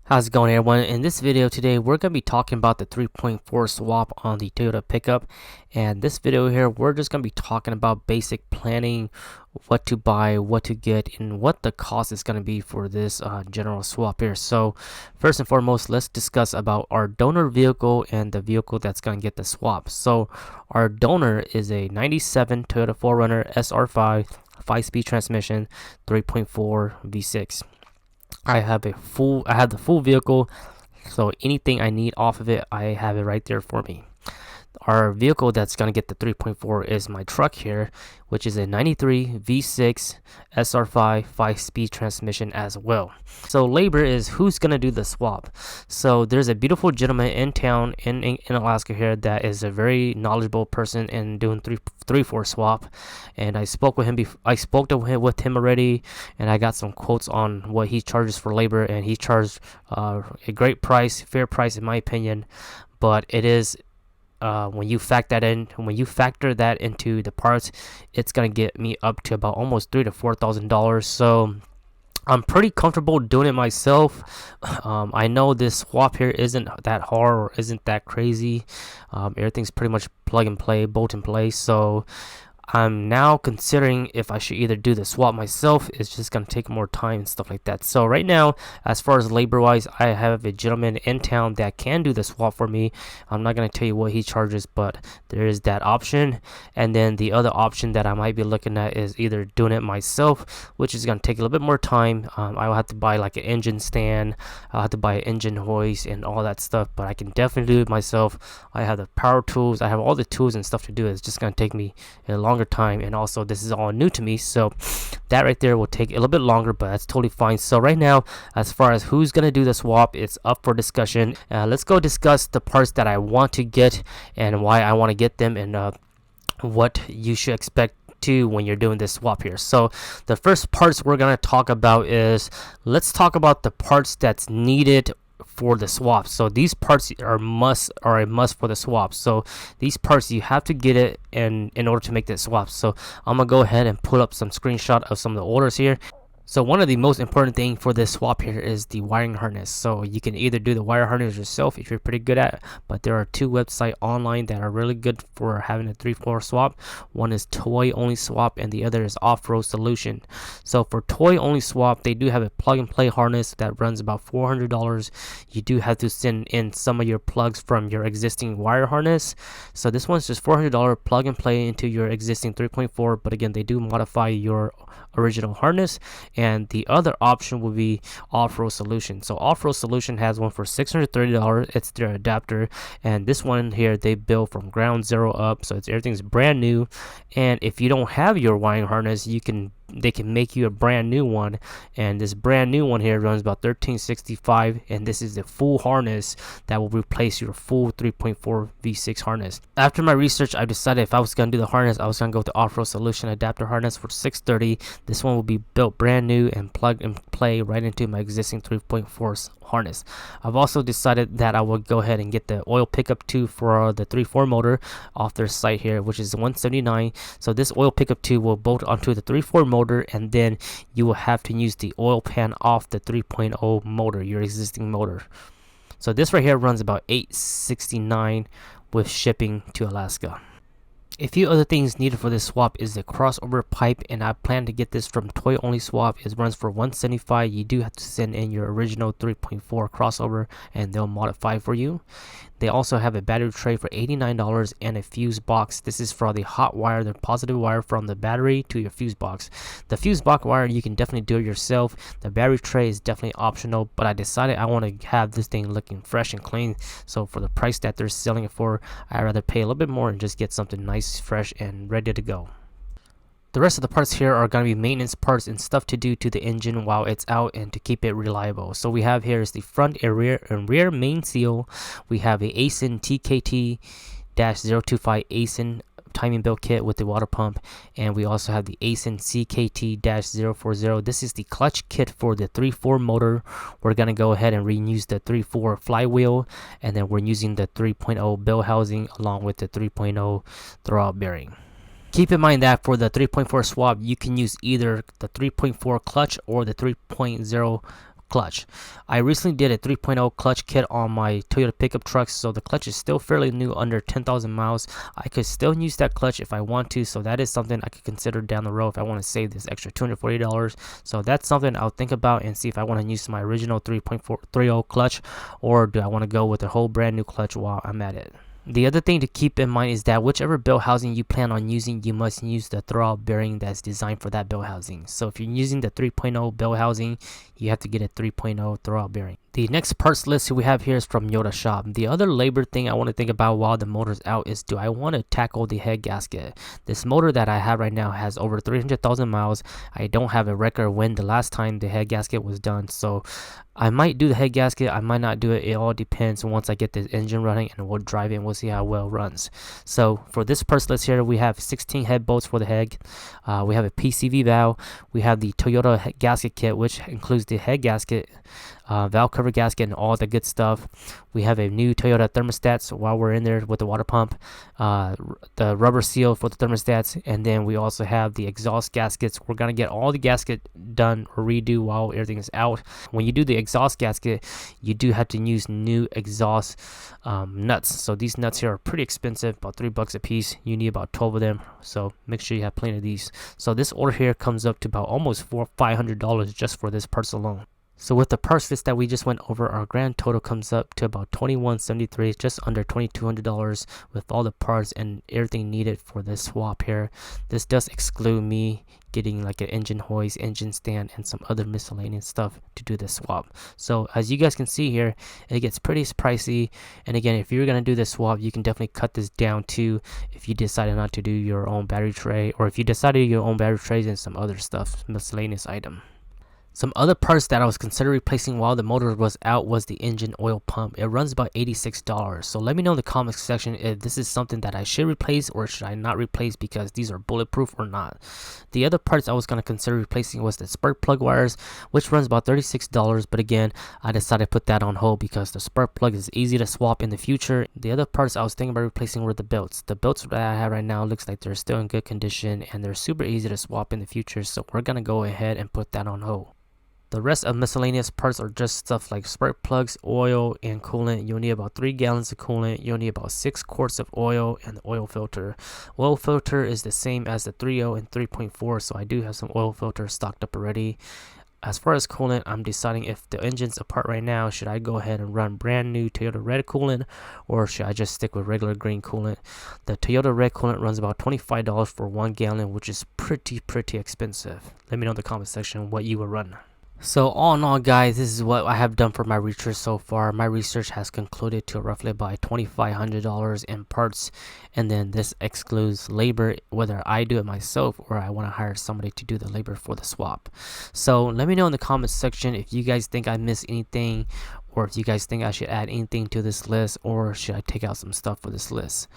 How's it going, everyone? In this video today, we're going to be talking about the 3.4 swap on the Toyota pickup. And this video here, we're just going to be talking about basic planning, what to buy, what to get, and what the cost is going to be for this general swap here. So first and foremost, let's discuss about our donor vehicle and the vehicle that's going to get the swap. So our donor is a 97 Toyota 4Runner SR5 5-speed transmission 3.4 V6. I have the full vehicle, so anything I need off of it, I have it right there for me. Our vehicle that's going to get the 3.4 is my truck here, which is a 93 V6 SR5 5-speed transmission as well. So labor is who's going to do the swap. So there's a beautiful gentleman in town in Alaska here that is a very knowledgeable person in doing 3.4 swap, and I spoke with him with him already, and I got some quotes on what he charges for labor, and he charged a great price, fair price in my opinion, but it is when you factor that into the parts, it's gonna get me up to about almost $3,000 to $4,000. So I'm pretty comfortable doing it myself. I know this swap here isn't that hard or isn't that crazy. Everything's pretty much plug and play, bolt and play. So I'm now considering if I should either do the swap myself. It's just going to take more time and stuff like that. So right now, as far as labor wise, I have a gentleman in town that can do the swap for me. I'm not going to tell you what he charges, but there is that option. And then the other option that I might be looking at is either doing it myself, which is going to take a little bit more time. I will have to buy like an engine stand. I'll have to buy an engine hoist and all that stuff, but I can definitely do it myself. I have the power tools. I have all the tools and stuff to do it. It's just going to take me a long time, and also this is all new to me, so that right there will take a little bit longer, but that's totally fine. So right now, as far as who's gonna do the swap, it's up for discussion. Let's go discuss the parts that I want to get and why I want to get them, and what you should expect to when you're doing this swap here. So the first parts we're gonna talk about is, let's talk about the parts that's needed for the swap. So these parts are a must for the swap. So these parts, you have to get it in order to make this swap. So I'm gonna go ahead and pull up some screenshot of some of the orders here. So one of the most important thing for this swap here is the wiring harness. So you can either do the wire harness yourself if you're pretty good at it, but there are two websites online that are really good for having a 3.4 swap. One is Toy Only Swap and the other is Off-Road Solution. So for Toy Only Swap, they do have a plug and play harness that runs about $400. You do have to send in some of your plugs from your existing wire harness. So this one's just $400 plug and play into your existing 3.4, but again, they do modify your original harness. And the other option will be Off-Road Solution. So Off-Road Solution has one for $630. It's their adapter, and this one here they build from ground zero up, so everything's brand new. And if you don't have your wiring harness, they can make you a brand new one, and this brand new one here runs about $1365, and this is the full harness that will replace your full 3.4 V6 harness. After my research, I decided if I was going to do the harness, I was going to go with the Off-Road Solution adapter harness for $630. This one will be built brand new and plug and play right into my existing 3.4 harness. I've also decided that I will go ahead and get the oil pickup tube for the 3.4 motor off their site here, which is $179. So this oil pickup tube will bolt onto the 3.4 motor, and then you will have to use the oil pan off the 3.0 motor, your existing motor. So this right here runs about $869 with shipping to Alaska. A few other things needed for this swap is the crossover pipe, and I plan to get this from Toy Only Swap. It runs for $175. You do have to send in your original 3.4 crossover, and they'll modify for you. They also have a battery tray for $89 and a fuse box. This is for the hot wire, the positive wire from the battery to your fuse box. The fuse box wire, you can definitely do it yourself. The battery tray is definitely optional, but I decided I want to have this thing looking fresh and clean. So for the price that they're selling it for, I'd rather pay a little bit more and just get something nice, fresh, and ready to go. The rest of the parts here are going to be maintenance parts and stuff to do to the engine while it's out and to keep it reliable. So we have here is the front and rear main seal. We have a ASIN TKT-025 ASIN timing belt kit with the water pump, and we also have the ASIN CKT-040. This is the clutch kit for the 3.4 motor. We're going to go ahead and reuse the 3.4 flywheel, and then we're using the 3.0 bell housing along with the 3.0 throwout bearing. Keep in mind that for the 3.4 swap, you can use either the 3.4 clutch or the 3.0 clutch. I recently did a 3.0 clutch kit on my Toyota pickup trucks, so the clutch is still fairly new, under 10,000 miles. I could still use that clutch if I want to, so that is something I could consider down the road if I want to save this extra $240. So that's something I'll think about and see if I want to use my original 3.430 clutch, or do I want to go with a whole brand new clutch while I'm at it. The other thing to keep in mind is that whichever bell housing you plan on using, you must use the throwout bearing that's designed for that bell housing. So if you're using the 3.0 bell housing, you have to get a 3.0 throwout bearing. The next parts list we have here is from Yoda Shop. The other labor thing I want to think about while the motor's out is, do I want to tackle the head gasket? This motor that I have right now has over 300,000 miles. I don't have a record when the last time the head gasket was done, so I might do the head gasket, I might not do it. It all depends once I get this engine running, and we'll drive it and we'll see how well it runs. So for this parts list here, we have 16 head bolts for the head. We have a PCV valve. We have the Toyota gasket kit, which includes the head gasket, valve cover gasket, and all the good stuff. We have a new Toyota thermostat, so while we're in there with the water pump, the rubber seal for the thermostats, and then we also have the exhaust gaskets. We're gonna get all the gasket done or redo while everything is out. When you do the exhaust gasket, you do have to use new exhaust nuts. So these nuts here are pretty expensive, about $3 a piece. You need about 12 of them, so make sure you have plenty of these. So this order here comes up to about almost $500 just for this parts alone. So with the parts list that we just went over, our grand total comes up to about $2173, just under $2,200 with all the parts and everything needed for this swap here. This does exclude me getting like an engine hoist, engine stand, and some other miscellaneous stuff to do this swap. So as you guys can see here, it gets pretty pricey. And again, if you're gonna do this swap, you can definitely cut this down too if you decided not to do your own battery tray, or if you decided to do your own battery trays and some other stuff, miscellaneous item. Some other parts that I was considering replacing while the motor was out was the engine oil pump. It runs about $86. So let me know in the comments section if this is something that I should replace or should I not replace, because these are bulletproof or not. The other parts I was going to consider replacing was the spark plug wires, which runs about $36. But again, I decided to put that on hold because the spark plug is easy to swap in the future. The other parts I was thinking about replacing were the belts. The belts that I have right now looks like they're still in good condition and they're super easy to swap in the future. So we're going to go ahead and put that on hold. The rest of miscellaneous parts are just stuff like spark plugs, oil, and coolant. You'll need about 3 gallons of coolant. You'll need about 6 quarts of oil, and the oil filter. Oil filter is the same as the 3.0 and 3.4, so I do have some oil filters stocked up already. As far as coolant, I'm deciding if the engine's apart right now, should I go ahead and run brand new Toyota red coolant, or should I just stick with regular green coolant? The Toyota red coolant runs about $25 for 1 gallon, which is pretty expensive. Let me know in the comment section what you would run. So all in all, guys, this is what I have done for my research so far. My research has concluded to roughly about $2,500 in parts, and then this excludes labor, whether I do it myself or I want to hire somebody to do the labor for the swap. So let me know in the comments section if you guys think I missed anything, or if you guys think I should add anything to this list, or should I take out some stuff for this list.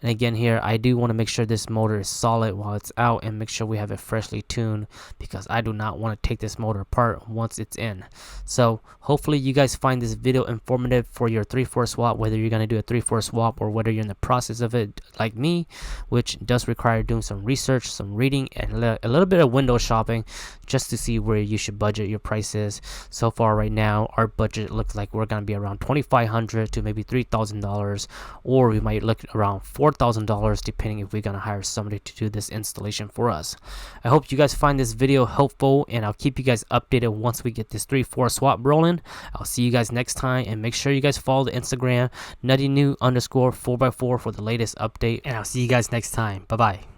And again, here I do want to make sure this motor is solid while it's out, and make sure we have it freshly tuned, because I do not want to take this motor apart once it's in. So hopefully you guys find this video informative for your 3/4 swap, whether you're going to do a 3/4 swap or whether you're in the process of it like me, which does require doing some research, some reading, and a little bit of window shopping just to see where you should budget your prices. So far right now, our budget looks like we're going to be around $2,500 to maybe $3,000, or we might look around $4,000 depending if we're going to hire somebody to do this installation for us. I hope you guys find this video helpful, and I'll keep you guys updated once we get this 3/4 swap rolling. I'll see you guys next time, and make sure you guys follow the Instagram NuttyNu_4x4 for the latest update, and I'll see you guys next time. Bye bye.